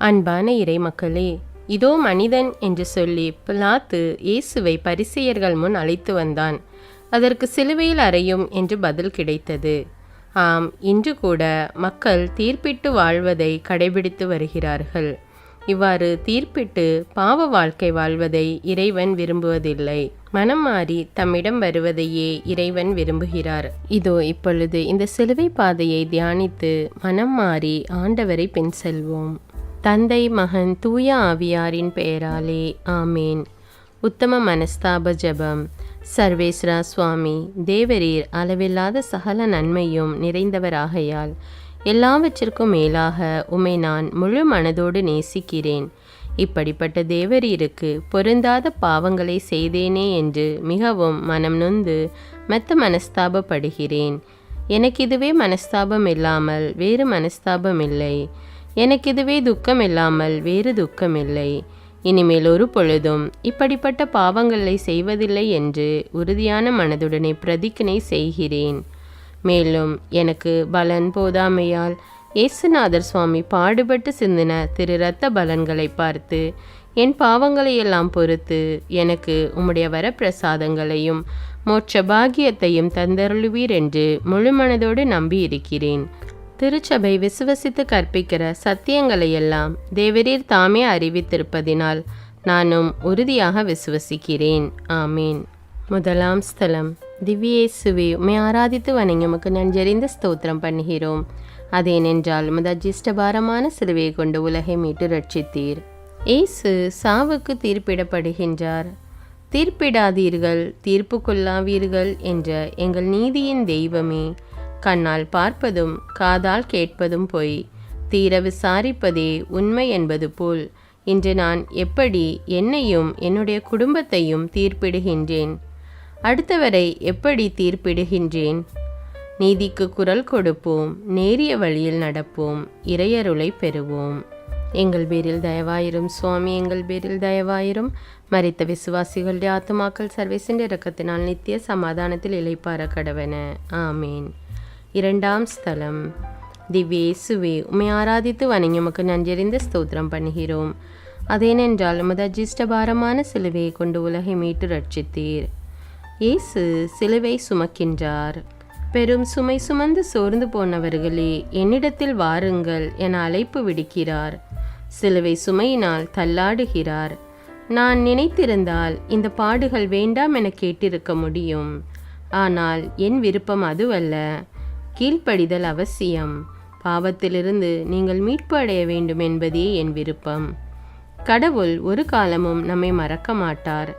அன்பான இறைமக்களே, இதோ மனிதன் என்று சொல்லி பிலாத்து இயேசுவை பரிசேயர்கள் முன் அழைத்து வந்தான். அதற்கு சிலுவையில் அறையும் என்று பதில் கிடைத்தது. ஆம், இன்று கூட மக்கள் தீர்ப்பிட்டு வாழ்வதை கடைபிடித்து வருகிறார்கள். இவ்வாறு தீர்ப்பிட்டு பாவ வாழ்க்கை வாழ்வதை இறைவன் விரும்புவதில்லை. மனம் மாறி தம்மிடம் வருவதையே இறைவன் விரும்புகிறார். இதோ இப்பொழுது இந்த சிலுவை பாதையை தியானித்து மனம் மாறி ஆண்டவரை பின் செல்வோம். தந்தை, மகன், தூய ஆவியாரின் பெயராலே ஆமேன். உத்தம மனஸ்தாப ஜெபம். சர்வேஸ்வரா சுவாமி, தேவரீர் அளவில்லாத சகல நன்மையும் நிறைந்தவராகையால் எல்லாவற்றிற்கும் மேலாக உம்மை நான் முழு மனதோடு நேசிக்கிறேன். இப்படிப்பட்ட தேவரீருக்கு பொருந்தாத பாவங்களை செய்தேனே என்று மிகவும் மனம் நொந்து மெத்த மனஸ்தாபப்படுகிறேன். எனக்கு இதுவே மனஸ்தாபம் இல்லாமல் வேறு மனஸ்தாபம் இல்லை. எனக்கு இதுவே துக்கம் இல்லாமல் வேறு துக்கம் இல்லை. இனிமேல் ஒரு பொழுதும் இப்படிப்பட்ட பாவங்களை செய்வதில்லை என்று உறுதியான மனதுடனே பிரதிஜ்ஞை செய்கிறேன். மேலும் எனக்கு பலன் போதாமையால் இயேசுநாதர் சுவாமி பாடுபட்டு சிந்தின திரு இரத்த பலன்களை பார்த்து என் பாவங்களையெல்லாம் பொறுத்து எனக்கு உம்முடைய வரப்பிரசாதங்களையும் மோட்ச பாக்கியத்தையும் தந்தருளுவீர் என்று முழு மனதோடு நம்பி இருக்கிறேன். திருச்சபை விசுவசித்து கற்பிக்கிற சத்தியங்களையெல்லாம் தேவரீர் தாமே அறிவித்திருப்பதினால் நானும் உறுதியாக விசுவசிக்கிறேன். ஆமீன். முதலாம் ஸ்தலம். திவ்யேசுவே, உம்மை ஆராதித்து வணங்கி உமக்கு நன்றறிந்த ஸ்தோத்திரம் பண்ணுகிறோம். அதேனென்றால் உமது அஜிஷ்டபாரமான சிலுவையை கொண்டு உலகை மீட்டு ரட்சித்தீர். இயேசு சாவுக்கு தீர்ப்பிடப்படுகின்றார். தீர்ப்பிடாதீர்கள், தீர்ப்புக்கொள்ளாவீர்கள் என்ற எங்கள் நீதியின் தெய்வமே, கண்ணால் பார்ப்பதும் காதால் கேட்பதும் பொய், தீர விசாரிப்பதே உண்மை என்பது போல் இன்று நான் எப்படி என்னையும் என்னுடைய குடும்பத்தையும் தீர்ப்பிடுகின்றேன்? அடுத்தவரை எப்படி தீர்ப்பிடுகின்றேன்? நீதிக்கு குரல் கொடுப்போம், நேரிய வழியில் நடப்போம், இறையருளை பெறுவோம். எங்கள் பேரில் தயவாயிரும் சுவாமி, எங்கள் பேரில் தயவாயிரும். மரித்த விசுவாசிகளுடைய ஆத்துமாக்கள் சர்வேசின் இரக்கத்தினால் நித்திய சமாதானத்தில் இளைப்பாற கடவன. ஆமீன். இரண்டாம் ஸ்தலம். திவ்யேசுவே, உம்மை ஆராதித்து வணங்கி உமக்கு நன்றறிந்த ஸ்தோத்திரம் பண்ணுகிறோம். அதேனென்றால் உமது அஜிஷ்டபாரமான சிலுவையை கொண்டு உலகை மீட்டு ரட்சித்தீர். இயேசு சிலுவை சுமக்கின்றார். பெரும் சுமை சுமந்து சோர்ந்து போனவர்களே, என்னிடத்தில் வாருங்கள் என அழைப்பு விடுக்கிறார். சிலுவை சுமையினால் தள்ளாடுகிறார். நான் நினைத்திருந்தால் இந்த பாடுகள் வேண்டாம் என கேட்டிருக்க முடியும். ஆனால் என் விருப்பம் அதுவல்ல. கீழ்ப்படிதல் அவசியம். பாவத்திலிருந்து நீங்கள் மீட்பு அடைய வேண்டும் என்பதே என் விருப்பம். கடவுள் ஒரு காலமும் நம்மை மறக்க மாட்டார்.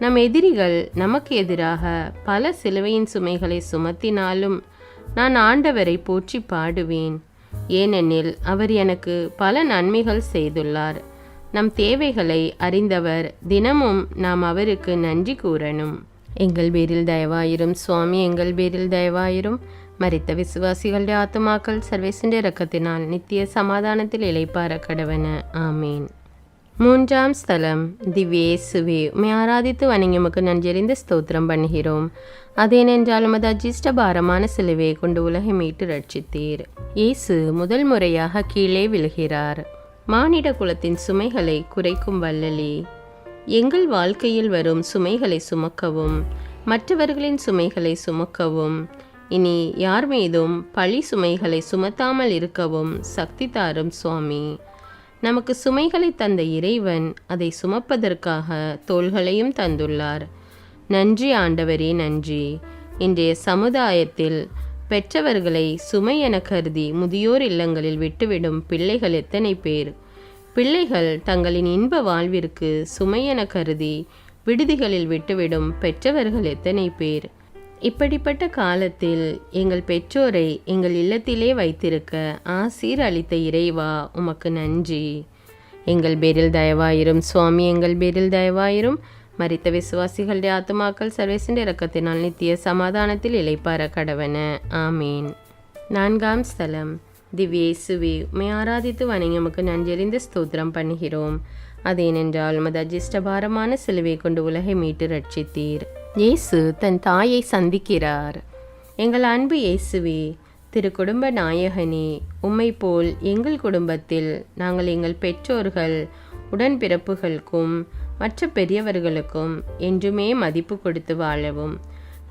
நம் எதிரிகள் நமக்கு எதிராக பல சிலுவையின் சுமைகளை சுமத்தினாலும் நான் ஆண்டவரை போற்றி பாடுவேன். ஏனெனில் அவர் எனக்கு பல நன்மைகள் செய்துள்ளார். நம் தேவைகளை அறிந்தவர். தினமும் நாம் அவருக்கு நன்றி கூறணும். எங்கள் பேரில் தயவாயிரும் சுவாமி, எங்கள் பேரில் தயவாயிரும். மரித்த விசுவாசிகளுடைய ஆத்துமாக்கள் சர்வேசின் இரக்கத்தினால் நித்திய சமாதானத்தில் இளைப்பாற கடவன. ஆமீன். மூன்றாம் ஸ்தலம். திவ்யேசுவே, உம்மை ஆராதித்து வணங்கி உமக்கு நன்றறிந்த ஸ்தோத்திரம் பண்ணுகிறோம். அதேனென்றால் உமது அஜிஷ்டபாரமான சிலுவையை கொண்டு உலகை மீட்டு ரட்சித்தீர். இயேசு முதல் முறையாக கீழே விழுகிறார். மானிட குலத்தின் சுமைகளை குறைக்கும் வல்லலே, எங்கள் வாழ்க்கையில் வரும் சுமைகளை சுமக்கவும் மற்றவர்களின் சுமைகளை சுமக்கவும் இனி யார் மீதும் பழி சுமைகளை சுமத்தாமல் இருக்கவும் சக்தி தாரும் சுவாமி. நமக்கு சுமைகளை தந்த இறைவன் அதை சுமப்பதற்காக தோள்களையும் தந்துள்ளார். நன்றி ஆண்டவரே, நன்றி. இன்றைய சமுதாயத்தில் பெற்றவர்களை சுமை என கருதி முதியோர் இல்லங்களில் விட்டுவிடும் பிள்ளைகள் எத்தனை பேர்? பிள்ளைகள் தங்களின் இன்ப வாழ்விற்கு சுமை என கருதி விடுதிகளில் விட்டுவிடும் பெற்றவர்கள் எத்தனை பேர்? இப்படிப்பட்ட காலத்தில் எங்கள் பெற்றோரை எங்கள் இல்லத்திலே வைத்திருக்க ஆசீர் அளித்த இறைவா, உமக்கு நன்றி. எங்கள் பேரில் தயவாயிரும் சுவாமி, எங்கள் பேரில் தயவாயிரும். மரித்த விசுவாசிகளுடைய ஆத்துமாக்கள் சர்வேசின் இரக்கத்தினால் நித்திய சமாதானத்தில் இளைப்பாற கடவன. ஆமீன். நான்காம் ஸ்தலம். திவ்யேசுவே, உம்மை ஆராதித்து வணங்கி உமக்கு நன்றறிந்த ஸ்தோத்திரம் பண்ணுகிறோம். அதேனென்றால் உமது அஜிஷ்டபாரமான சிலுவை கொண்டு உலகை மீட்டு ரட்சித்தீர். இயேசு தன் தாயை சந்திக்கிறார். எங்கள் அன்பு இயேசுவே, திரு குடும்ப நாயகனே, உம்மை போல் எங்கள் குடும்பத்தில் நாங்கள் எங்கள் பெற்றோர்கள், உடன்பிறப்புகளுக்கும் மற்ற பெரியவர்களுக்கும் என்றுமே மதிப்பு கொடுத்து வாழவும்,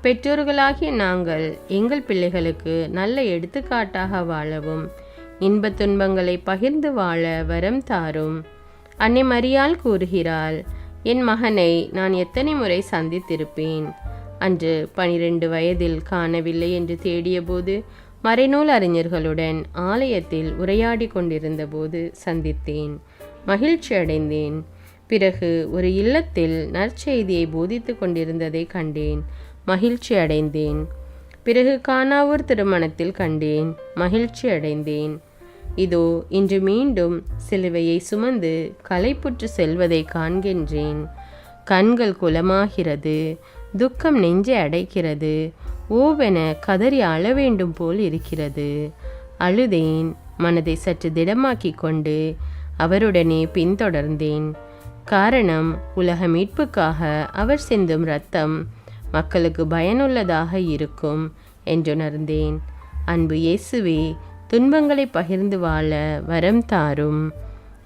பெற்றோர்களாகிய நாங்கள் எங்கள் பிள்ளைகளுக்கு நல்ல எடுத்துக்காட்டாக வாழவும், இன்பத் துன்பங்களை பகிர்ந்து வாழ வரம் தாரும். அன்னை மரியாள் கூறுகிறாள், என் மகனை நான் எத்தனை முறை சந்தித்திருப்பேன். அன்று 12 வயதில் காணவில்லை என்று தேடியபோது மறைநூல் அறிஞர்களுடன் ஆலயத்தில் உரையாடி கொண்டிருந்த போது சந்தித்தேன். மகிழ்ச்சி அடைந்தேன். பிறகு ஒரு இல்லத்தில் நற்செய்தியை போதித்து கொண்டிருந்ததை கண்டேன். மகிழ்ச்சி அடைந்தேன். பிறகு கானாவூர் திருமணத்தில் கண்டேன். மகிழ்ச்சி அடைந்தேன். இதோ இன்று மீண்டும் சிலுவையை சுமந்து களைப்புற்று செல்வதை காண்கின்றேன். கண்கள் குலமாகிறது. துக்கம் நெஞ்சை அடைக்கிறது. ஓவென கதறி அழ வேண்டும் போல் இருக்கிறது. அழுதேன். மனதை சற்று திடமாக்கி கொண்டு அவருடனே பின்தொடர்ந்தேன். காரணம், உலக மீட்புக்காக அவர் சிந்தும் இரத்தம் மக்களுக்கு பயனுள்ளதாக இருக்கும் என்றுணர்ந்தேன். அன்பு இயேசுவே, துன்பங்களை பகிர்ந்து வாழ வரம் தாரும்.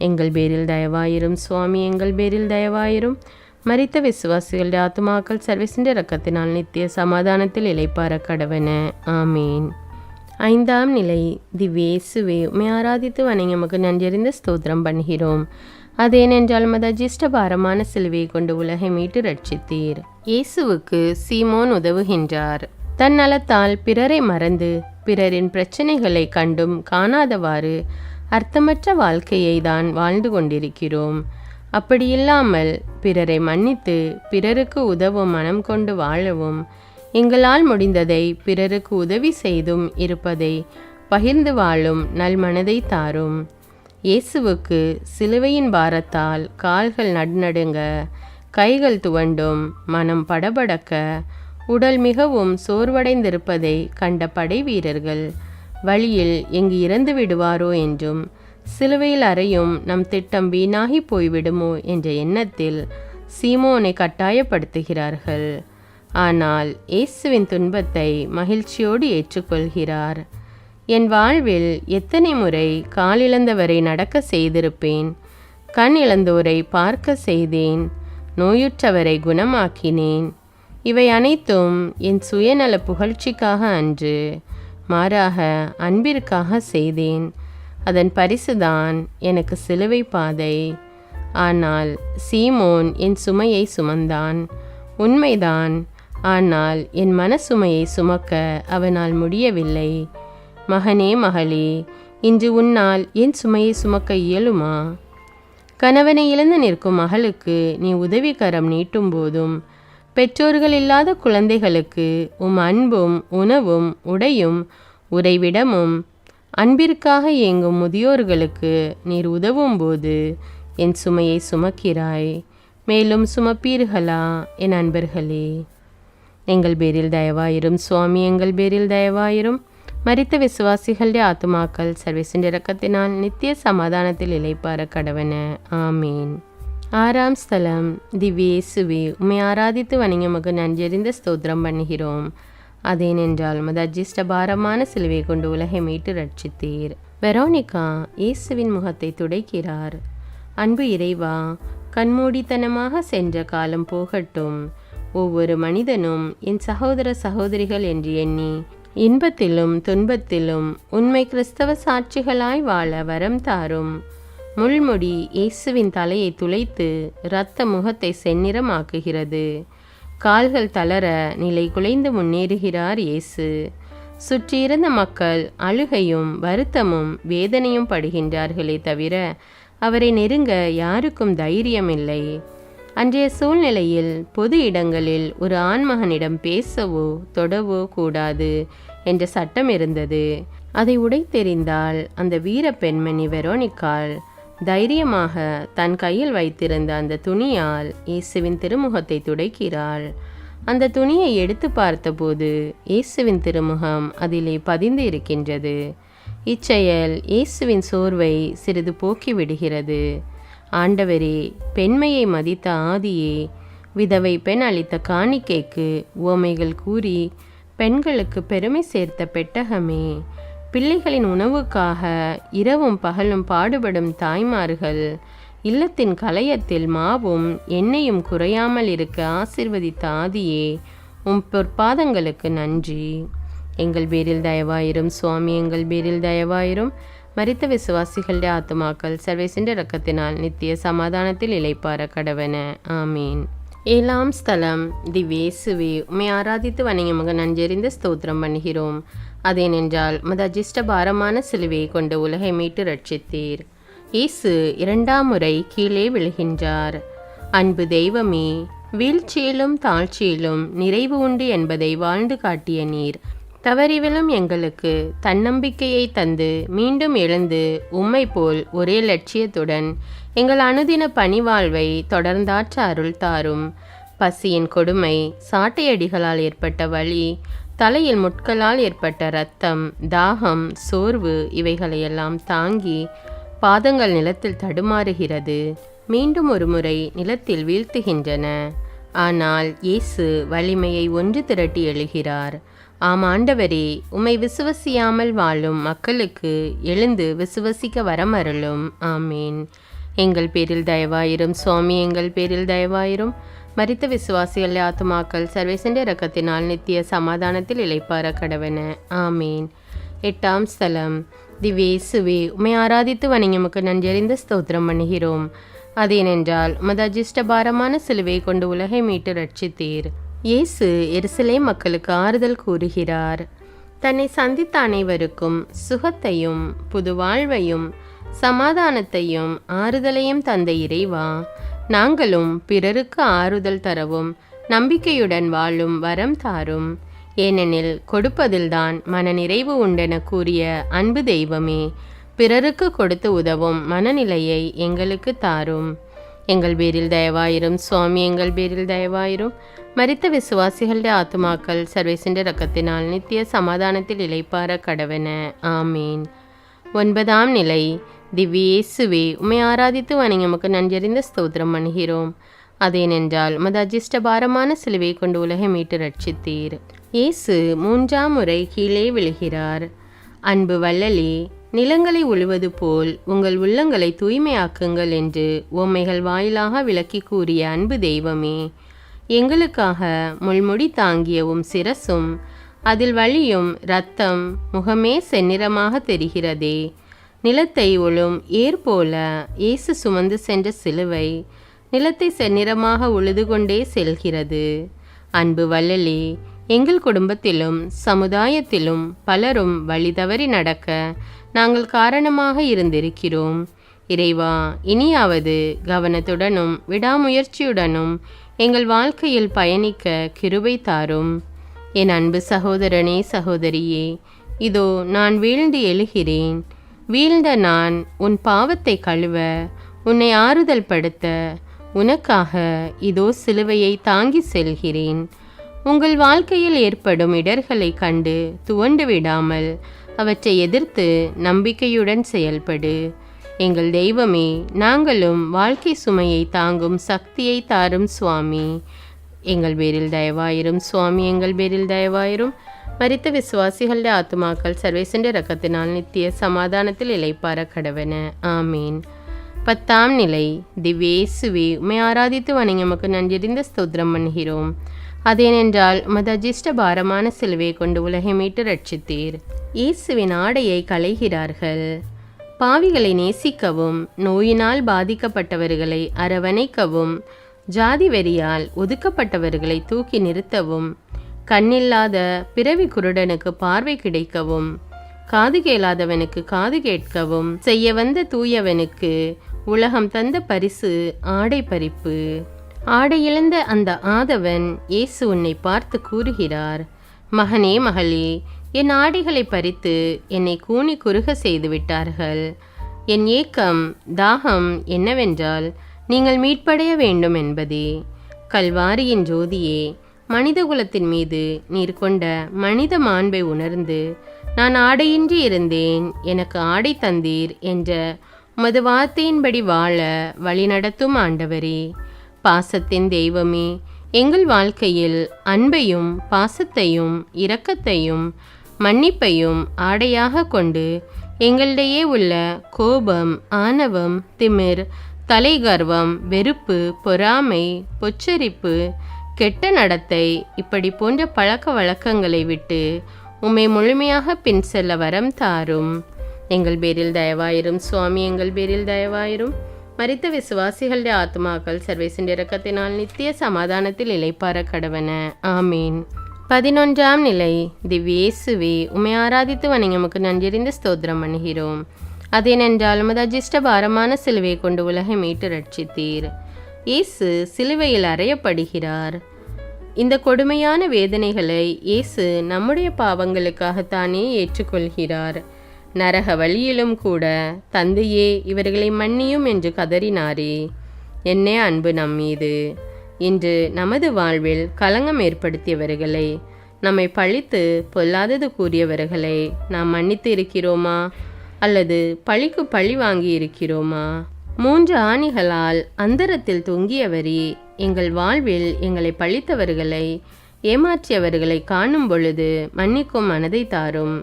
எங்கள் பேரில் தயவாயிரும் சுவாமி, எங்கள் பேரில் தயவாயிரும். மரித்த விசுவாசிகளுடைய ஆத்துமாக்கள் சர்வீசின் இரக்கத்தினால் நித்திய சமாதானத்தில் இளைப்பார கடவன. ஆமீன். 5ஆம் நிலை. திவ்ய இயேசுவே, உம்மை ஆராதித்து வணங்கி உமக்கு நன்றியறிந்த ஸ்தோத்திரம் பண்ணுகிறோம். அதேனென்றால் மத அஜிஷ்ட பாரமான சிலுவையை கொண்டு உலகை மீட்டு ரட்சித்தீர். இயேசுவுக்கு சீமோன் உதவுகின்றார். தன் நலத்தால் பிறரை மறந்து பிறரின் பிரச்சனைகளை கண்டும் காணாதவாறு அர்த்தமற்ற வாழ்க்கையை தான் வாழ்ந்து கொண்டிருக்கிறோம். அப்படியில்லாமல் பிறரை மன்னித்து பிறருக்கு உதவும் மனம் கொண்டு வாழவும், எங்களால் முடிந்ததை பிறருக்கு உதவி செய்தும் இருப்பதை பகிர்ந்து வாழும் நல்மனதை தாரும். இயேசுவுக்கு சிலுவையின் பாரத்தால் கால்கள் நடுநடுங்க, கைகள் துவண்டும், மனம் படபடக்க, உடல் மிகவும் சோர்வடைந்திருப்பதை கண்ட படை வீரர்கள் வழியில் எங்கு இறந்து விடுவாரோ என்றும், சிலுவையில் அறையும் நம் திட்டம் வீணாகி போய்விடுமோ என்ற எண்ணத்தில் சீமோனை கட்டாயப்படுத்துகிறார்கள். ஆனால் இயேசுவின் துன்பத்தை மகிழ்ச்சியோடு ஏற்றுக்கொள்கிறார். என் வாழ்வில் எத்தனை முறை காலிழந்தவரை நடக்க செய்திருப்பேன். கண் இழந்தோரை பார்க்க செய்தேன். நோயுற்றவரை குணமாக்கினேன். இவை அனைத்தும் என் சுயநல புகழ்ச்சிக்காக அன்று, மாறாக அன்பிற்காக செய்தேன். அதன் பரிசுதான் எனக்கு சிலுவை பாதை. ஆனால் சீமோன் என் சுமையை சுமந்தான். உண்மைதான். ஆனால் என் மனசுமையை சுமக்க அவனால் முடியவில்லை. மகனே, மகளே, இன்று உன்னால் என் சுமையை சுமக்க இயலுமா? கணவனை இழந்து நிற்கும் மகளுக்கு நீ உதவிக்கரம் நீட்டும் போதும், பெற்றோர்கள் இல்லாத குழந்தைகளுக்கு அன்பும் உணவும் உடையும் உறைவிடமும், அன்பிற்காக இயங்கும் முதியோர்களுக்கு நீர் உதவும் போது என் சுமையை சுமக்கிறாய். மேலும் சுமப்பீர்களா என் அன்பர்களே? எங்கள் பேரில் தயவாயிரும் சுவாமி, எங்கள் பேரில் தயவாயிரும். மரித்த விசுவாசிகளுடைய ஆத்துமாக்கள் சர்வீசின் இரக்கத்தினால் நித்திய சமாதானத்தில் இளைப்பார கடவன. ஆமீன். 6ஆம் ஸ்தலம். திவ்ய இயேசுவே, உம்மை ஆராதித்து வணங்கி உமக்கு நன்றியறிந்த ஸ்தோத்திரம் பண்ணுகிறோம். அதேனென்றால் மத அஜிஷ்ட பாரமான சிலுவை கொண்டு உலகை மீட்டு ரட்சித்தீர். வெரோனிகா இயேசுவின் முகத்தை துடைக்கிறார். அன்பு இறைவா, கண்மூடித்தனமாக சென்ற காலம் போகட்டும். ஒவ்வொரு மனிதனும் என் சகோதர சகோதரிகள் என்று எண்ணி இன்பத்திலும் துன்பத்திலும் உண்மை கிறிஸ்தவ சாட்சிகளாய் வாழ வரம் தாரும். முள்முடி இயேசுவின் தலையை துளைத்து இரத்த முகத்தை செந்நிறமாக்குகிறது. கால்கள் தளர நிலை குலைந்து முன்னேறுகிறார் இயேசு. சுற்றியிருந்த மக்கள் அழுகையும் வருத்தமும் வேதனையும் படுகின்றார்களே தவிர அவரை நெருங்க யாருக்கும் தைரியமில்லை. அன்றைய சூழ்நிலையில் பொது இடங்களில் ஒரு ஆண்மகனிடம் பேசவோ தொடவோ கூடாது என்ற சட்டம் இருந்தது. அதை உடைத்தெறிந்தால் அந்த வீர பெண்மணி வெரோனிக்காள் தைரியமாக தன் கையில் வைத்திருந்த அந்த துணியால் இயேசுவின் திருமுகத்தை துடைக்கிறாள். அந்த துணியை எடுத்து பார்த்தபோது இயேசுவின் திருமுகம் அதிலே பதிந்து இருக்கின்றது. இச்செயல் இயேசுவின் சோர்வை சிறிது போக்கி விடுகிறது. ஆண்டவரே, பெண்மையை மதித்த ஆதியே, விதவை பெண் அளித்த காணிக்கைக்கு உவமைகள் கூறி பெண்களுக்கு பெருமை சேர்த்த பெட்டகமே, பிள்ளைகளின் உணவுக்காக இரவும் பகலும் பாடுபடும் தாய்மார்கள், இல்லத்தின் கலயத்தில் மாவும் எண்ணெயும் குறையாமல் இருக்க ஆசீர்வதித்த ஆதியே, உம் பொற்பாதங்களுக்கு நன்றி. எங்கள் பேரில் தயவாயிரும் சுவாமி, எங்கள் பேரில் தயவாயிரும். மரித்த விசுவாசிகளுடைய ஆத்துமாக்கள் சர்வேசின்ற இரக்கத்தினால் நித்திய சமாதானத்தில் இளைப்பார கடவன. ஆமீன். 7ஆம் ஸ்தலம். திவ்யேசுவே, உம்மை ஆராதித்து வணங்கி நன்றறிந்த ஸ்தோத்திரம் பண்ணுகிறோம். அதேனென்றால் உமது அஜிஷ்ட பாரமான சிலுவையை கொண்டு உலகை மீட்டு ரட்சித்தீர். இயேசு 2ஆம் முறை கீழே விழுகின்றார். அன்பு தெய்வமே, வீழ்ச்சியிலும் தாழ்ச்சியிலும் நிறைவு உண்டு என்பதை வாழ்ந்து காட்டிய நீர், தவறிவிலும் எங்களுக்கு தன்னம்பிக்கையை தந்து மீண்டும் எழுந்து உம்மை போல் ஒரே லட்சியத்துடன் எங்கள் அனுதின பணிவாழ்வை தொடர்ந்தாற்ற அருள் தாரும். பசியின் கொடுமை, சாட்டையடிகளால் ஏற்பட்ட வலி, தலையில் முட்களால் ஏற்பட்ட இரத்தம், தாகம், சோர்வு இவைகளையெல்லாம் தாங்கி பாதங்கள் நிலத்தில் தடுமாறுகிறது, மீண்டும் ஒரு முறை நிலத்தில் வீழ்த்துகின்றன. ஆனால் இயேசு வலிமையை ஒன்று திரட்டி எழுகிறார். ஆம் ஆண்டவரே, உம்மை விசுவசியாமல் வாழும் மக்களுக்கு எழுந்து விசுவசிக்க வரமருளும். ஆமீன். எங்கள் பேரில் தயவாயிரும் சுவாமி, எங்கள் பேரில் தயவாயிரும். மரித்த விசுவாசிகள் ஆத்துமாக்கள் சர்வேசண்ட இரக்கத்தினால் நித்திய சமாதானத்தில் இளைப்பார கடவன. ஆமீன். 8ஆம் ஸ்தலம். திவ்யேசுவே, உம்மை ஆராதித்து வணங்கி நன்றறிந்த ஸ்தோத்திரம் பண்ணுகிறோம். அதேனென்றால் உமது அஜிஷ்ட பாரமான சிலுவை கொண்டு உலகை மீட்டு ரட்சித்தீர். இயேசு எருசலேம் மக்களுக்கு ஆறுதல் கூறுகிறார். தன்னை சந்தித்த அனைவருக்கும் சுகத்தையும் புது வாழ்வையும் சமாதானத்தையும் ஆறுதலையும் தந்த இறைவா, நாங்களும் பிறருக்கு ஆறுதல் தரவும் நம்பிக்கையுடன் வாழும் வரம் தாரும். ஏனெனில் கொடுப்பதில்தான் மனநிறைவு உண்டென கூறிய அன்பு தெய்வமே, பிறருக்கு கொடுத்து உதவும் மனநிலையை எங்களுக்கு தாரும். எங்கள் பேரில் தயவாயிரும் சுவாமி, எங்கள் பேரில் தயவாயிரும். மரித்த விசுவாசிகளுடைய ஆத்துமாக்கள் சர்வேசின்ற இரக்கத்தினால் நித்திய சமாதானத்தில் இளைப்பார கடவன. ஆமீன். 9ஆம் நிலை. திவ்யேசுவே, உம்மை ஆராதித்து வணங்கி நன்றறிந்த ஸ்தோத்திரம் பண்ணுகிறோம். அதேனென்றால் உமது அஜிஷ்ட பாரமான சிலுவை கொண்டு உலகை மீட்டு ரட்சித்தீர். இயேசு 3ஆம் முறை கீழே விழுகிறார். அன்பு வள்ளலே, நிலங்களை உழுவது போல் உங்கள் உள்ளங்களை தூய்மையாக்குங்கள் என்று உம்மைகள் வாயிலாக விளக்கி கூறிய அன்பு தெய்வமே, எங்களுக்காக முள்முடி தாங்கிய உம் சிரசும் அதில் வழியும் இரத்தம் முகமே செந்நிறமாக தெரிகிறதே. நிலத்தை உழும் ஏர் போல இயேசு சுமந்து சென்ற சிலுவை நிலத்தை செந்நிறமாக உழுது கொண்டே செல்கிறது. அன்பு வள்ளலே, எங்கள் குடும்பத்திலும் சமுதாயத்திலும் பலரும் வழி தவறி நடக்க நாங்கள் காரணமாக இருந்திருக்கிறோம். இறைவா, இனியாவது கவனத்துடனும் விடாமுயற்சியுடனும் எங்கள் வாழ்க்கையில் பயணிக்க கிருபை தாரும். என் அன்பு சகோதரனே, சகோதரியே, இதோ நான் வீழ்ந்து எழுகிறேன். வீழ்ந்த நான் உன் பாவத்தை கழுவ, உன்னை ஆறுதல் படுத்த உனக்காக இதோ சிலுவையை தாங்கி செல்கிறேன். உங்கள் வாழ்க்கையில் ஏற்படும் இடர்களை கண்டு துவண்டு விடாமல் அவற்றை எதிர்த்து நம்பிக்கையுடன் செயல்படு. எங்கள் தெய்வமே, நாங்களும் வாழ்க்கை சுமையை தாங்கும் சக்தியை தாரும் சுவாமி. எங்கள் பேரில் தயவாயிரும் சுவாமி, எங்கள் பேரில் தயவாயிரும். மரித்த விசுவாசிகளுடைய ஆத்துமாக்கள் சர்வேசண்ட இரக்கத்தினால் நித்திய சமாதானத்தில் இளைப்பார கடவன. ஆமீன். 10ஆம் நிலை. திவ்யேசுவே, உம்மை ஆராதித்து வணங்கி நன்றறிந்த ஸ்தோத்திரம் பண்ணுகிறோம். அதேனென்றால் உமது அஜிஷ்ட பாரமான சிலுவை கொண்டு உலகை மீட்டு ரட்சித்தீர். இயேசுவின் ஆடையை களைகிறார்கள். பாவிகளை நேசிக்கவும், நோயினால் பாதிக்கப்பட்டவர்களை அரவணைக்கவும், ஜாதி வெறியால் ஒதுக்கப்பட்டவர்களை தூக்கி நிறுத்தவும், கண்ணில்லாத பிறவி குருடனுக்கு பார்வை கிடைக்கவும், காது கேளாதவனுக்கு காது கேட்கவும் செய்ய வந்த தூயவனுக்கு உலகம் தந்த பரிசு ஆடை பறிப்பு. ஆடை இழந்த அந்த ஆதவன் இயேசு உன்னை பார்த்து கூறுகிறார், மகனே, மகளே, என் ஆடைகளை பறித்து என்னை கூனி குறுக செய்து விட்டார்கள். என் ஏக்கம் தாகம் என்னவென்றால் நீங்கள் மீட்படைய வேண்டும் என்பதே. கல்வாரியின் ஜோதியே, மனித குலத்தின் மீது நீர் கொண்ட மனித மாண்பை உணர்ந்து நான் ஆடையின்றி இருந்தேன், எனக்கு ஆடை தந்தீர் என்ற உமது வார்த்தையின்படி வாழ வழிநடத்தும் ஆண்டவரே, பாசத்தின் தெய்வமே, எங்கள் வாழ்க்கையில் அன்பையும் பாசத்தையும் இரக்கத்தையும் மன்னிப்பையும் ஆடையாக கொண்டு எங்களிடையே உள்ள கோபம், ஆணவம், திமிர், தலைகர்வம், வெறுப்பு, பொறாமை, பொச்சரிப்பு, கெட்ட நடத்தை இப்படி போன்ற பழக்க வழக்கங்களை விட்டு உம்மை முழுமையாக பின் செல்ல வரம் தாரும். எங்கள் பேரில் தயவாயிரும் சுவாமி, எங்கள் பேரில் தயவாயிரும். மரித்த விசுவாசிகளுடைய ஆத்மாக்கள் சர்வேசின் இரக்கத்தினால் நித்திய சமாதானத்தில் இளைப்பார கடவன. ஆமீன். 11ஆம் நிலை. திவ்யேசுவே, உம்மை ஆராதித்து வணங்கி உமக்கு நன்றியறிந்து ஸ்தோத்திரம் பண்ணுகிறோம். அதேனென்றால் உமது அஜிஷ்ட பாரமான சிலுவை கொண்டு உலகை மீட்டு ரட்சித்தீர். இயேசு சிலுவையில் அறையப்படுகிறார். இந்த கொடுமையான வேதனைகளை இயேசு நம்முடைய பாவங்களுக்காகத்தானே ஏற்றுக்கொள்கிறார். நரக வழியிலும் கூட தந்தையே இவர்களை மன்னியும் என்று கதறினாரே. என்னே அன்பு நம்மீது. இன்று நமது வாழ்வில் களங்கம் ஏற்படுத்தியவர்களை, நம்மை பழித்து பொல்லாதது கூறியவர்களை நாம் மன்னித்து இருக்கிறோமா? அல்லது பழிக்கு பழி வாங்கி இருக்கிறோமா? 3 ஆணிகளால் அந்தரத்தில் தொங்கியவரே, எங்கள் வாழ்வில் எங்களை பழித்தவர்களை, ஏமாற்றியவர்களை காணும் பொழுது மன்னிக்கும் மனதை தாரும்.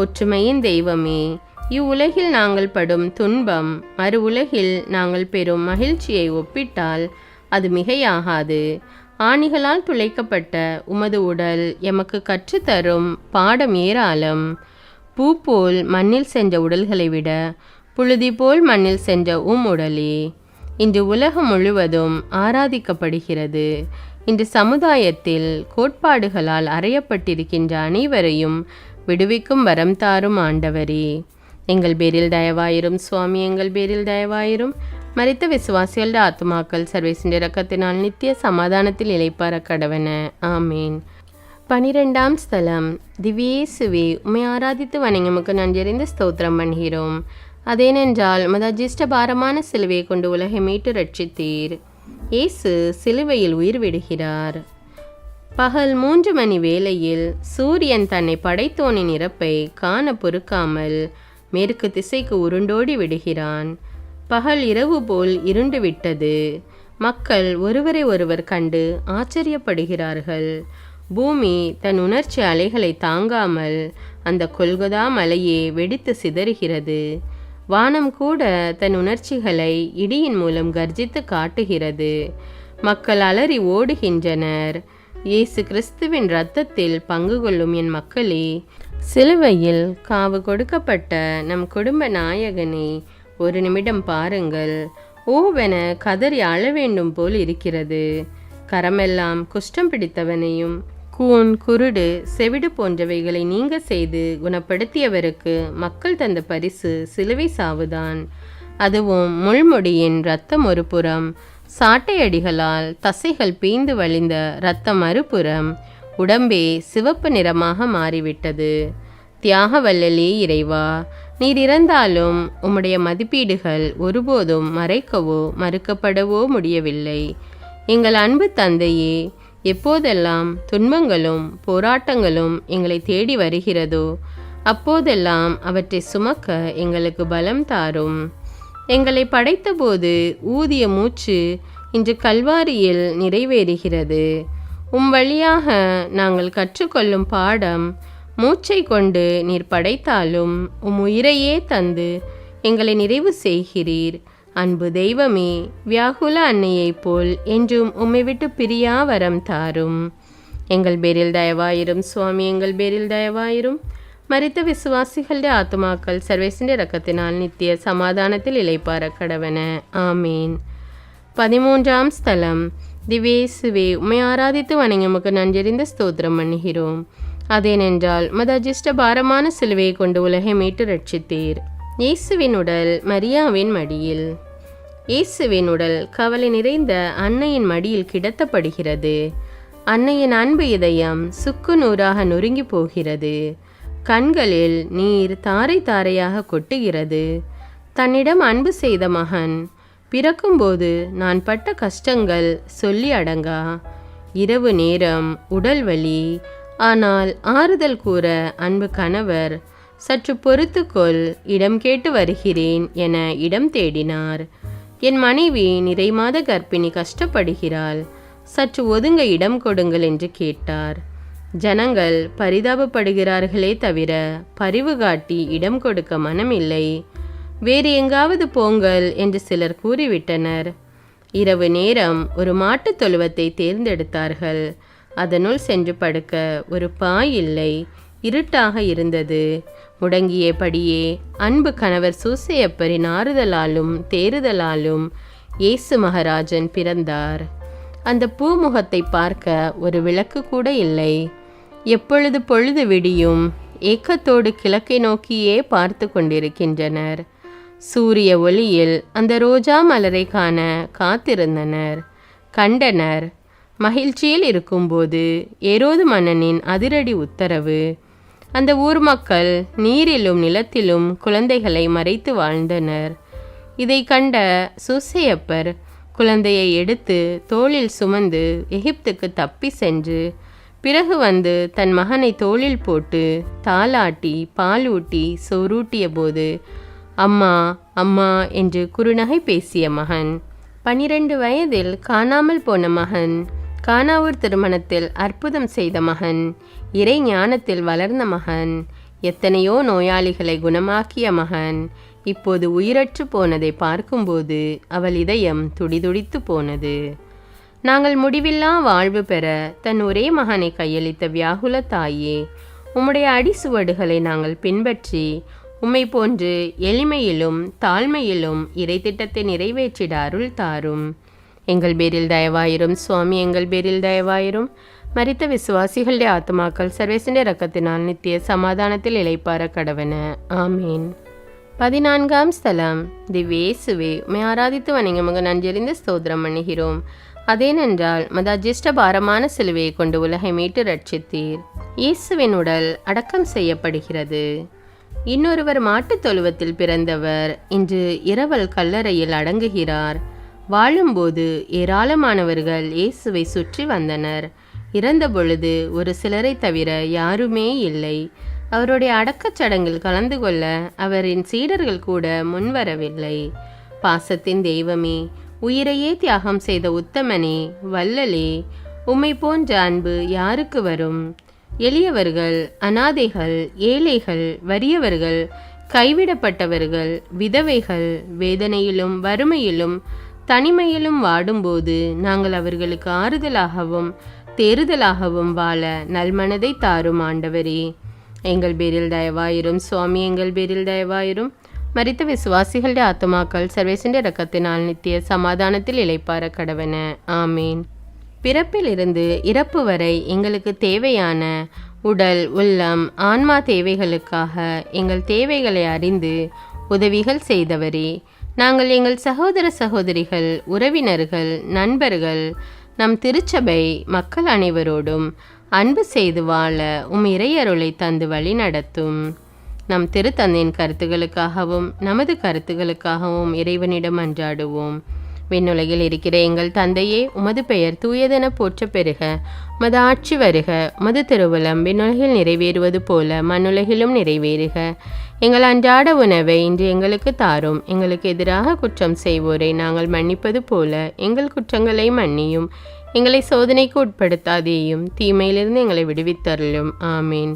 ஒற்றுமையின் தெய்வமே, இவ்வுலகில் நாங்கள் படும் துன்பம் மறு உலகில் நாங்கள் பெறும் மகிழ்ச்சியை ஒப்பிட்டால் அது மிகையாகாது. ஆணிகளால் துளைக்கப்பட்ட உமது உடல் எமக்கு கற்றுத்தரும் பாடம் ஏராளம். பூ போல் மண்ணில் சென்ற உடல்களை விட புழுதி போல் மண்ணில் சென்ற உடலே இன்று உலகம் முழுவதும் ஆராதிக்கப்படுகிறது. இன்று சமுதாயத்தில் கோட்பாடுகளால் அறையப்பட்டிருக்கின்ற அனைவரையும் விடுவிக்கும் வரம் தாரும் ஆண்டவரே. எங்கள் பேரில் தயவாயிரும் சுவாமி, எங்கள் பேரில் தயவாயிரும். மரித்த விசுவாசிகளோட ஆத்மாக்கள் சர்வேசின் இரக்கத்தினால் நித்திய சமாதானத்தில் இளைப்பார கடவன. ஆமீன். 12ஆம் ஸ்தலம். திவ்யேசுவே, உம்மை ஆராதித்து வணங்கி உமக்கு நன்றியறிந்து ஸ்தோத்திரம் பண்ணுகிறோம். அதேனென்றால் உமது அஜிஷ்ட பாரமான சிலுவையை கொண்டு உலகை மீட்டு ரட்சித்தீர். இயேசு சிலுவையில் உயிர் விடுகிறார். பகல் 3 மணி வேளையில் சூரியன் தன்னை படைத்தோனின் இறப்பை காண பொறுக்காமல் மேற்கு திசைக்கு உருண்டோடி விடுகிறான். பகல் இரவு போல் இருண்டு விட்டது. மக்கள் ஒருவரை ஒருவர் கண்டு ஆச்சரியப்படுகிறார்கள். பூமி தன் உணர்ச்சி அலைகளை தாங்காமல் அந்த கொல்கொதா மலையே வெடித்து சிதறுகிறது. வானம் கூட தன் உணர்ச்சிகளை இடியின் மூலம் கர்ஜித்து காட்டுகிறது. மக்கள் அலறி ஓடுகின்றனர். இயேசு கிறிஸ்துவின் இரத்தத்தில் பங்கு கொள்ளும் என் மக்களே, சிலுவையில் காவு கொடுக்கப்பட்ட நம் குடும்ப நாயகனை ஒரு நிமிடம் பாருங்கள். ஓவென கதறி அழ வேண்டும் போல் இருக்கிறது. கரமெல்லாம் குஷ்டம் பிடித்தவனையும் கூன், குருடு, செவிடு போன்றவைகளை நீங்க செய்து குணப்படுத்தியவருக்கு மக்கள் தந்த பரிசு சிலுவை சாவுதான். அதுவும் முள்முடியின் இரத்தம் ஒரு புறம், சாட்டையடிகளால் தசைகள் பீந்து வழிந்த இரத்தம் மறுபுறம், உடம்பே சிவப்பு நிறமாக மாறிவிட்டது. தியாக வல்லலே இறைவா, நீர் இறந்தாலும் உம்முடைய மதிப்பீடுகள் ஒருபோதும் மறைக்கவோ மறுக்கப்படவோ முடியவில்லை. எங்கள் அன்பு தந்தையே, எப்போதெல்லாம் துன்பங்களும் போராட்டங்களும் எங்களை தேடி வருகிறதோ அப்போதெல்லாம் அவற்றை சுமக்க எங்களுக்கு பலம் தாரும். எங்களை படைத்தபோது ஊதிய மூச்சு இன்று கல்வாரியில் நிறைவேறுகிறது. வழியாக நாங்கள் கற்றுக்கொள்ளும் பாடம், மூச்சை கொண்டு நீர் படைத்தாலும் உயிரையே தந்து எங்களை நிறைவு செய்கிறீர். அன்பு தெய்வமே, வியாகுல அன்னையைப் போல் என்றும் உம்மை விட்டு பிரியா வரம் தாரும். எங்கள் பேரில் தயவாயிரும் சுவாமி, எங்கள் பேரில் தயவாயிரும். மரித்த விசுவாசிகளுடைய ஆத்மாக்கள் சர்வேசின் இரக்கத்தினால் நித்திய சமாதானத்தில் இளைப்பார கடவன. ஆமீன். 13ஆம் ஸ்தலம். திவ்யேசுவே, உம்மை ஆராதித்து வணங்கி உமக்கு நன்றியறிந்த ஸ்தோத்திரம் பண்ணுகிறோம். அதேனென்றால் உமது அஜிஷ்ட பாரமான சிலுவையை கொண்டு உலகை மீட்டு ரட்சித்தீர். இயேசுவின் உடல் மரியாவின் மடியில். இயேசுவின் உடல் கவலை நிறைந்த அன்னையின் மடியில் கிடத்தப்படுகிறது. அன்னையின் அன்பு இதயம் சுக்கு நூறாக நொறுங்கி போகிறது. கண்களில் நீர் தாரை தாரையாக கொட்டுகிறது. தன்னிடம் அன்பு செய்த மகன் பிறக்கும்போது நான் பட்ட கஷ்டங்கள் சொல்லி அடங்கா. இரவு நேரம், உடல் வலி, ஆனால் ஆறுதல் கூற அன்பு கணவர் சற்று பொறுத்துக்கொள், இடம் கேட்டு வருகிறேன் என இடம் தேடினார். என் மனைவி நிறைமாத கர்ப்பிணி கஷ்டப்படுகிறாள், சற்று ஒதுங்க இடம் கொடுங்கள் என்று கேட்டார். ஜனங்கள் பரிதாபப்படுகிறார்களே தவிர பரிவு காட்டி இடம் கொடுக்க மனமில்லை. வேறு எங்காவது போங்கள் என்று சிலர் கூறிவிட்டனர். இரவு நேரம் ஒரு மாட்டுத் தொழுவத்தை தேர்ந்தெடுத்தார்கள். அதனுள் சென்று படுக்க ஒரு பாய் இல்லை. இருட்டாக இருந்தது. முடங்கியபடியே அன்பு கணவர் சூசையப்பரின் ஆறுதலாலும் தேறுதலாலும் இயேசு மகாராஜன் பிறந்தார். அந்த பூமுகத்தை பார்க்க ஒரு விளக்கு கூட இல்லை. எப்பொழுது பொழுது விடியும் ஏக்கத்தோடு கிழக்கை நோக்கியே பார்த்து கொண்டிருக்கின்றனர். சூரிய ஒளியில் அந்த ரோஜா மலரை காண காத்திருந்தனர். கண்டனர். மகிழ்ச்சியில் இருக்கும்போது ஏரோது மன்னனின் அதிரடி உத்தரவு. அந்த ஊர் மக்கள் நீரிலும் நிலத்திலும் குழந்தைகளை மறைத்து வாழ்ந்தனர். இதை கண்ட சூசையப்பர் குழந்தையை எடுத்து தோளில் சுமந்து எகிப்துக்கு தப்பி சென்று பிறகு வந்து தன் மகனை தோளில் போட்டு தாலாட்டி பாலூட்டி சோறூட்டிய போது அம்மா அம்மா என்று குறுநகை பேசிய மகன். 12 வயதில் காணாமல் போன மகன், கானாவூர் திருமணத்தில் அற்புதம் செய்த மகன், இறை ஞானத்தில் வளர்ந்த மகன், எத்தனையோ நோயாளிகளை குணமாக்கிய மகன் இப்போது உயிரற்று போனதை பார்க்கும்போது அவள் இதயம் துடிதுடித்து போனது. நாங்கள் முடிவில்லா வாழ்வு பெற தன் ஒரே மகனை கையளித்த வியாகுல தாயே, உம்முடைய அடிசுவடுகளை நாங்கள் பின்பற்றி உம்மை போன்று எளிமையிலும் தாழ்மையிலும் இறை திட்டத்தை நிறைவேற்றிட அருள் தாரும். எங்கள் பேரில் தயவாயிரும் சுவாமி, எங்கள் பேரில் தயவாயிரும். மரித்த விசுவாசிகளுடைய ஆத்மாக்கள் சர்வேசனுடைய இரக்கத்தினால் நித்திய சமாதானத்தில் இளைப்பார கடவன. ஆமீன். 14ஆம் ஸ்தலம். திவ்யேசுவே, உம்மை ஆராதித்து வணங்கமுக நன்றியறிந்து ஸ்தோத்திரம் பண்ணுகிறோம். அதேனென்றால் மதாஜிஷ்ட பாரமான சிலுவையை கொண்டு உலகை மீட்டு ரட்சித்தீர். இயேசுவின் உடல் அடக்கம் செய்யப்படுகிறது. இன்னொருவர் மாட்டுத் தொழுவத்தில் பிறந்தவர் இன்று இரவல் கல்லறையில் அடங்குகிறார். வாழும்போது ஏராளமானவர்கள் இயேசுவை சுற்றி வந்தனர். இறந்த பொழுது ஒரு சிலரை தவிர யாருமே இல்லை. அவருடைய அடக்கச் சடங்கில் கலந்து கொள்ள அவரின் சீடர்கள் கூட முன்வரவில்லை. பாசத்தின் தெய்வமே, உயிரையே தியாகம் செய்த உத்தமனே, வள்ளலே, உம்மை போன்ற அன்பு யாருக்கு வரும்? எளியவர்கள், அனாதைகள், ஏழைகள், வறியவர்கள், கைவிடப்பட்டவர்கள், விதவைகள் வேதனையிலும் வறுமையிலும் தனிமையிலும் வாடும்போது நாங்கள் அவர்களுக்கு ஆறுதலாகவும் தேறுதலாகவும் வாழ நல்மனதை தாரும் ஆண்டவரே. எங்கள் பேரில் தயவாயிரும் சுவாமி, எங்கள் பேரில் தயவாயிரும். மரித்த விசுவாசிகளுடைய ஆத்மாக்கள் சர்வேசனுடைய இரக்கத்தினால் நித்திய சமாதானத்தில் இளைப்பார கடவன. ஆமீன். பிறப்பிலிருந்து இறப்பு வரை எங்களுக்கு தேவையான உடல் உள்ளம் ஆன்மா தேவைகளுக்காக எங்கள் தேவைகளை அறிந்து உதவிகள் செய்தவரே, நாங்கள் எங்கள் சகோதர சகோதரிகள், உறவினர்கள், நண்பர்கள், நம் திருச்சபை மக்கள் அனைவரோடும் அன்பு செய்து வாழ உம் இறையருளை தந்து வழி நடத்தும். நம் திருத்தந்தையின் கருத்துகளுக்காகவும் நமது கருத்துகளுக்காகவும் இறைவனிடம் அன்றாடுவோம். விண்ணுலகில் இருக்கிற எங்கள் தந்தையே, உமது பெயர் தூயதென போற்ற பெறுக. உமது ஆட்சி வருக. உமது திருவுளம் விண்ணுலகில் நிறைவேறுவது போல மண்ணுலகிலும் நிறைவேறுக. எங்கள் அன்றாட உணவை இன்று எங்களுக்கு தாரும். எங்களுக்கு எதிராக குற்றம் செய்வோரை நாங்கள் மன்னிப்பது போல எங்கள் குற்றங்களை மன்னியும். எங்களை சோதனைக்கு உட்படுத்தாதேயும், தீமையிலிருந்து எங்களை விடுவித்தருளும். ஆமீன்.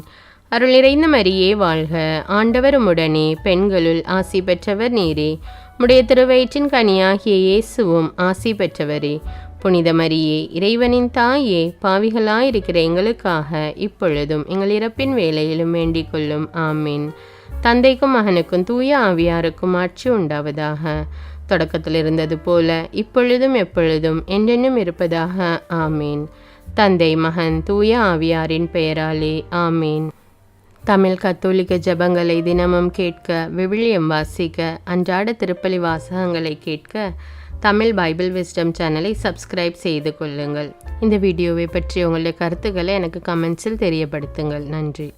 அருள் நிறைந்த மரியே வாழ்க. ஆண்டவர் உம்முடனே, பெண்களுள் ஆசி பெற்றவர் நீரே. உம்முடைய திருவயிற்றின் கனியாகிய இயேசுவும் ஆசி பெற்றவரே. புனித மரியே, இறைவனின் தாயே, பாவிகளாயிருக்கிற எங்களுக்காக இப்பொழுதும் எங்கள் இறப்பின் வேளையிலும் வேண்டிக் கொள்ளும். ஆமீன். தந்தைக்கும் மகனுக்கும் தூய ஆவியாருக்கும் ஆட்சி உண்டாவதாக. தொடக்கத்தில் இருந்தது போல இப்பொழுதும் எப்பொழுதும் என்றென்னும் இருப்பதாக. ஆமீன். தந்தை மகன் தூய ஆவியாரின் பெயராலே. ஆமீன். தமிழ் கத்தோலிக்க ஜெபங்களை தினமும் கேட்க, விவிலியம் வாசிக்க, அன்றாட திருப்பலி வாசகங்களை கேட்க தமிழ் பைபிள் விஸ்டம் சேனலை சப்ஸ்கிரைப் செய்து கொள்ளுங்கள். இந்த வீடியோவை பற்றி உங்களுடைய கருத்துக்களை எனக்கு கமெண்ட்ஸில் தெரியப்படுத்துங்கள். நன்றி.